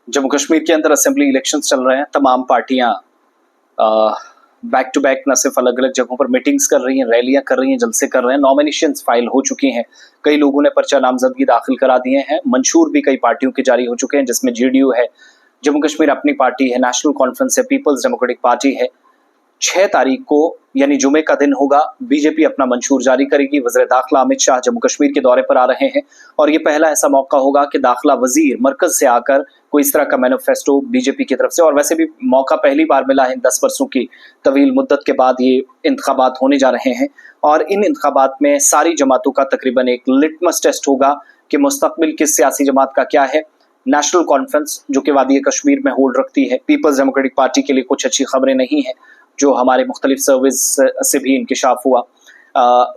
जम्मू कश्मीर के अंदर assembly elections चल रहे हैं। तमाम पार्टियां बैक टू बैक न सिर्फ अलग अलग जगहों पर मीटिंग्स कर रही हैं, रैलियां कर रही हैं, जलसे कर रहे हैं। नॉमिनेशंस फाइल हो चुकी हैं, कई लोगों ने पर्चा नामजदगी दाखिल करा दिए हैं। मंशूर भी कई पार्टियों के जारी हो चुके हैं, जिसमें जेडीयू है, जम्मू कश्मीर अपनी पार्टी है, नेशनल कॉन्फ्रेंस है, पीपल्स डेमोक्रेटिक पार्टी है। 6 तारीख को यानी जुमे का दिन होगा, बीजेपी अपना मंशूर जारी करेगी। वज़ीर दाखिला अमित शाह जम्मू कश्मीर के दौरे पर आ रहे हैं और ये पहला ऐसा मौका होगा कि दाखिला वजीर मरकज से आकर कोई इस तरह का मैनिफेस्टो बीजेपी की तरफ से, और वैसे भी मौका पहली बार मिला है 10 वर्षों की तवील मुद्दत के बाद ये इंतखाबात होने जा रहे हैं। और इन इंतखाबात में सारी जमातों का तकरीबन एक लिटमस टेस्ट होगा कि मुस्तकबिल किस सियासी जमात का क्या है। नेशनल कॉन्फ्रेंस जो कि वादी कश्मीर में होल्ड रखती है, पीपल्स डेमोक्रेटिक पार्टी के लिए कुछ अच्छी खबरें नहीं है, जो हमारे मुख्तलिफ सर्विस से भी इंकिशाफ हुआ।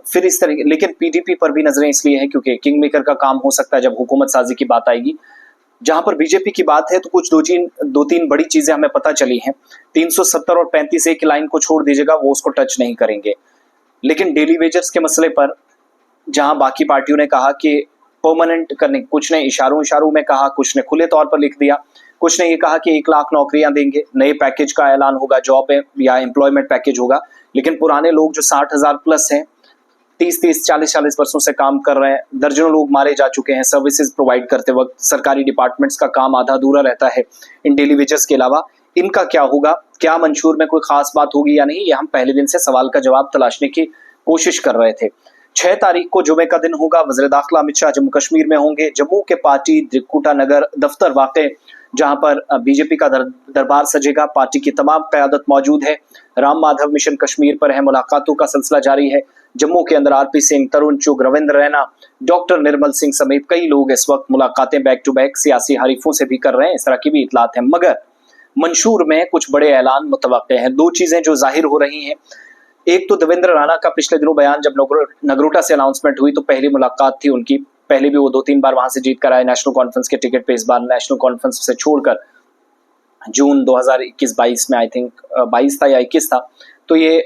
फिर इस तरह, लेकिन पीडीपी पर भी नजरें इसलिए हैं क्योंकि किंग मेकर का काम हो सकता है जब हुकूमत साजी की बात आएगी। जहां पर बीजेपी की बात है तो कुछ दो तीन बड़ी चीजें हमें पता चली हैं। 370 और 35 एक लाइन को छोड़ दीजिएगा, वो उसको टच नहीं करेंगे। लेकिन डेली वेजर्स के मसले पर जहां बाकी पार्टियों ने कहा कि परमानेंट करने, कुछ ने इशारों में कहा, कुछ ने खुले तौर पर लिख दिया, कुछ ने ये कहा कि 1 लाख नौकरियां देंगे, नए पैकेज का ऐलान होगा, जॉब या एम्प्लॉयमेंट पैकेज होगा। लेकिन पुराने लोग जो 60,000 प्लस हैं, 30-30, 40-40 वर्षों से काम कर रहे हैं, दर्जनों लोग मारे जा चुके हैं सर्विसेज प्रोवाइड करते वक्त। सरकारी डिपार्टमेंट्स का काम आधा अधूरा रहता है इन डेली वेजेस के अलावा। इनका क्या होगा, क्या मंशूर में कोई खास बात होगी या नहीं, ये हम पहले दिन से सवाल का जवाब तलाशने की कोशिश कर रहे थे। 6 तारीख को जुमे का दिन होगा, वज़ीर दाखिला अमित शाह जम्मू कश्मीर में होंगे। जम्मू के पार्टी त्रिकुटा नगर दफ्तर वाक़े, जहां पर बीजेपी का दरबार सजेगा। पार्टी की तमाम क़यादत मौजूद है। राम माधव मिशन कश्मीर पर है, मुलाकातों का सिलसिला जारी है। जम्मू के अंदर आरपी सिंह, तरुण चुग, रविंद्र रैना, डॉक्टर निर्मल सिंह समेत कई लोग इस वक्त मुलाकातें बैक टू बैक सियासी हरीफों से भी कर रहे हैं, इस तरह की भी इतलात है। मगर मंशूर में कुछ बड़े ऐलान मुतवक्के हैं। 2 चीजें जो जाहिर हो रही हैं, एक तो देवेंद्र राणा का पिछले दिनों बयान, जब नगरोटा से अनाउंसमेंट हुई तो पहली मुलाकात थी उनकी। पहले भी वो 2-3 बार वहां से जीत कर आए नेशनल कॉन्फ्रेंस के टिकट पे। इस बार नेशनल कॉन्फ्रेंस से छोड़कर जून 2021-22 में, आई थिंक 22 था या 21 था, तो ये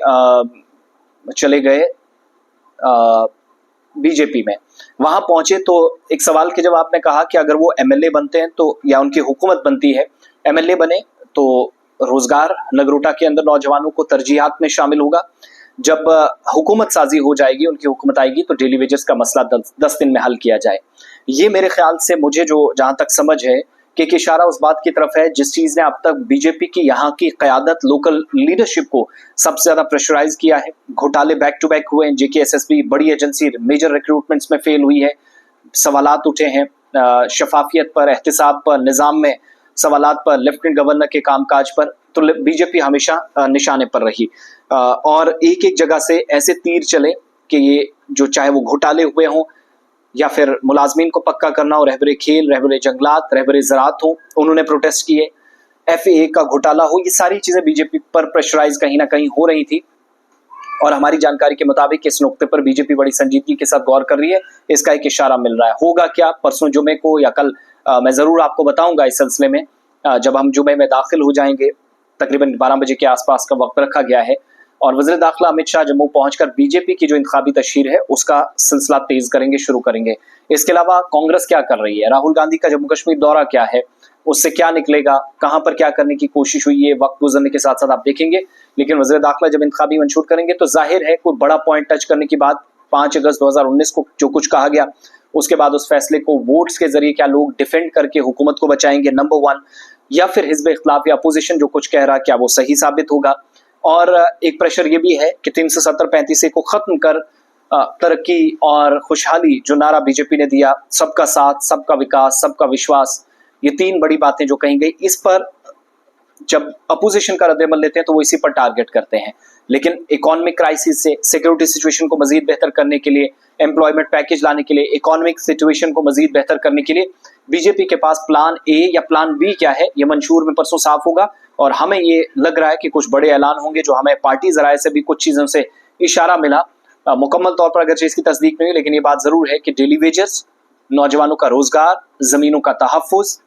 चले गए बीजेपी में। वहां पहुंचे तो एक सवाल के जवाब में कहा कि अगर वो एमएलए बनते हैं तो, या उनकी हुकूमत बनती है, एमएलए बने तो रोजगार नगरोटा के अंदर नौजवानों को तरजीहात में शामिल होगा। जब हुकूमत साजी हो जाएगी, उनकी हुकूमत आएगी, तो डेली वेजेस का मसला 10 दिन में हल किया जाए। ये मेरे ख्याल से, मुझे जो जहां तक समझ है, कि एक इशारा उस बात की तरफ है जिस चीज ने अब तक बीजेपी की यहाँ की क़यादत, लोकल लीडरशिप को सबसे ज्यादा प्रेशराइज किया है। घोटाले बैक टू बैक हुए हैं। जेकेएसएसबी बड़ी एजेंसी मेजर रिक्रूटमेंट्स में फेल हुई है। सवालात उठे हैं शफाफियत पर, एहतिसाब पर, निज़ाम में सवालात पर, लेफ्टिनेंट गवर्नर के कामकाज पर। तो बीजेपी हमेशा निशाने पर रही और एक एक जगह से ऐसे तीर चले कि ये जो, चाहे वो घोटाले हुए हों या फिर मुलाजमीन को पक्का करना हो, रहबरे खेल, रहबरे जंगलात, रहबरे ज़राअत हो, उन्होंने प्रोटेस्ट किए, एफएए का घोटाला हो, ये सारी चीजें बीजेपी पर प्रेशराइज कहीं ना कहीं हो रही थी। और हमारी जानकारी के मुताबिक इस नुक्ते पर बीजेपी बड़ी संजीदगी के साथ गौर कर रही है। इसका एक इशारा मिल रहा है। होगा क्या, परसों जुमे को या कल, मैं जरूर आपको बताऊंगा इस सिलसिले में, जब हम जुमे में दाखिल हो जाएंगे। तकरीबन 12 बजे के आसपास का वक्त रखा गया है और वज़ीर दाखिला अमित शाह जम्मू पहुंचकर बीजेपी की जो इंतखाबी तशहीर है उसका सिलसिला तेज करेंगे, शुरू करेंगे। इसके अलावा कांग्रेस क्या कर रही है, राहुल गांधी का जम्मू कश्मीर दौरा क्या है, उससे क्या निकलेगा, कहां पर क्या करने की कोशिश हुई है, वक्त गुजरने के साथ साथ आप देखेंगे। लेकिन वज़ीर दाखिला जब इंतखाबी मंशूर करेंगे तो जाहिर है कोई बड़ा पॉइंट टच करने की बात, 5 अगस्त 2019 को जो कुछ कहा गया, उसके बाद उस फैसले को वोट्स के जरिए क्या लोग डिफेंड करके हुकूमत को बचाएंगे, नंबर 1, या फिर हिज़्ब इख्तिलाफ या अपोजिशन जो कुछ कह रहा है क्या वो सही साबित होगा। और एक प्रेशर ये भी है कि 370-35 को खत्म कर तरक्की और खुशहाली जो नारा बीजेपी ने दिया, सबका साथ, सबका विकास, सबका विश्वास, ये 3 बड़ी बातें जो कही गई, इस पर जब अपोजिशन का रद्द-ए-अमल लेते हैं तो वो इसी पर टारगेट करते हैं। लेकिन इकोनॉमिक क्राइसिस से सिक्योरिटी सिचुएशन को मजीद बेहतर करने के लिए, एम्प्लॉयमेंट पैकेज लाने के लिए, इकोनॉमिक सिचुएशन को मजीद बेहतर करने के लिए बीजेपी के पास प्लान ए या प्लान बी क्या है, ये मंशूर में परसों साफ होगा। और हमें ये लग रहा है कि कुछ बड़े ऐलान होंगे, जो हमें पार्टी जराए से भी कुछ चीजों से इशारा मिला। मुकम्मल तौर पर अगर इसकी तस्दीक नहीं, लेकिन ये बात जरूर है कि डेली वेजेस, नौजवानों का रोजगार, जमीनों का तहफ्फुज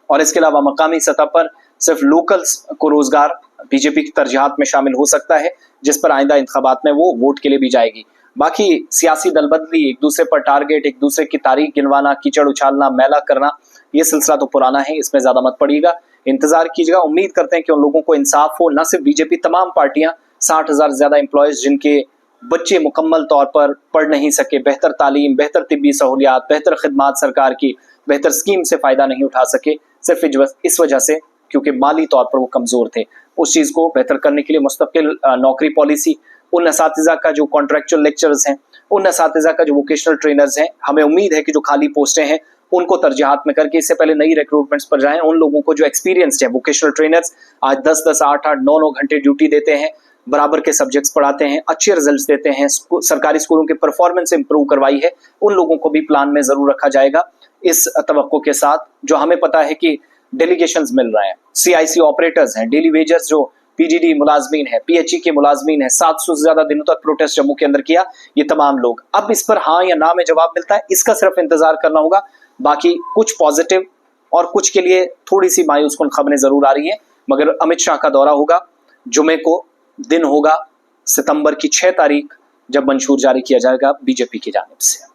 और इसके अलावा मकामी सतह पर सिर्फ लोकल्स को रोजगार बीजेपी की तरजीहात में शामिल हो सकता है, जिस पर आइंदा इंतखाबात में वो वोट के लिए भी जाएगी। बाकी सियासी दल बदली, एक दूसरे पर टारगेट, एक दूसरे की तारीख गिनवाना, कीचड़ उछालना, मैला करना, ये सिलसिला तो पुराना है, इसमें ज्यादा मत पड़िएगा, इंतजार कीजिएगा। उम्मीद करते हैं कि उन लोगों को इंसाफ हो। न सिर्फ बीजेपी, तमाम पार्टियां, 60,000 से ज्यादा एम्प्लॉयज जिनके बच्चे मुकम्मल तौर पर पढ़ नहीं सके, बेहतर तालीम, बेहतर तिब्बी सहूलियात, बेहतर खिदमात सरकार की, बेहतर स्कीम से फायदा नहीं उठा सके, सिर्फ इस वजह से क्योंकि माली तौर पर वो कमजोर थे। उस चीज को बेहतर करने के लिए मुस्तकिल नौकरी पॉलिसी, उन असातिज़ा का जो कॉन्ट्रेक्चुअल लेक्चरर्स हैं, उन असातिज़ा का जो वोकेशनल ट्रेनर्स हैं, हमें उम्मीद है कि जो खाली पोस्टें हैं उनको तरजीहात में करके, इससे पहले नई रिक्रूटमेंट्स पर जाएं। उन लोगों को जो एक्सपीरियंस्ड है वोकेशनल ट्रेनर्स, आज 10-10, 8-8, 9-9 घंटे ड्यूटी देते हैं, बराबर के सब्जेक्ट्स पढ़ाते हैं, अच्छे रिजल्ट्स देते हैं, सरकारी स्कूलों के परफॉर्मेंस इंप्रूव करवाई है, उन लोगों को भी प्लान में जरूर रखा जाएगा। इस तवक्को के साथ जो हमें पता है कि डेलीगेशंस मिल रहे हैं, CIC ऑपरेटर्स हैं, डेली वेजर्स जो PGD मुलाजमीन है, PHE के मुलाजमीन है, 700 से ज्यादा दिनों तक प्रोटेस्ट जम्मू के अंदर किया, ये तमाम लोग, अब इस पर हाँ या ना में जवाब मिलता है, इसका सिर्फ इंतजार करना होगा। बाकी कुछ पॉजिटिव और कुछ के लिए थोड़ी सी मायूसकुन खबरें जरूर आ रही हैं, मगर अमित शाह का दौरा होगा, जुमे को दिन होगा, सितंबर की 6 तारीख, जब मंशूर जारी किया जाएगा बीजेपी की जानिब से।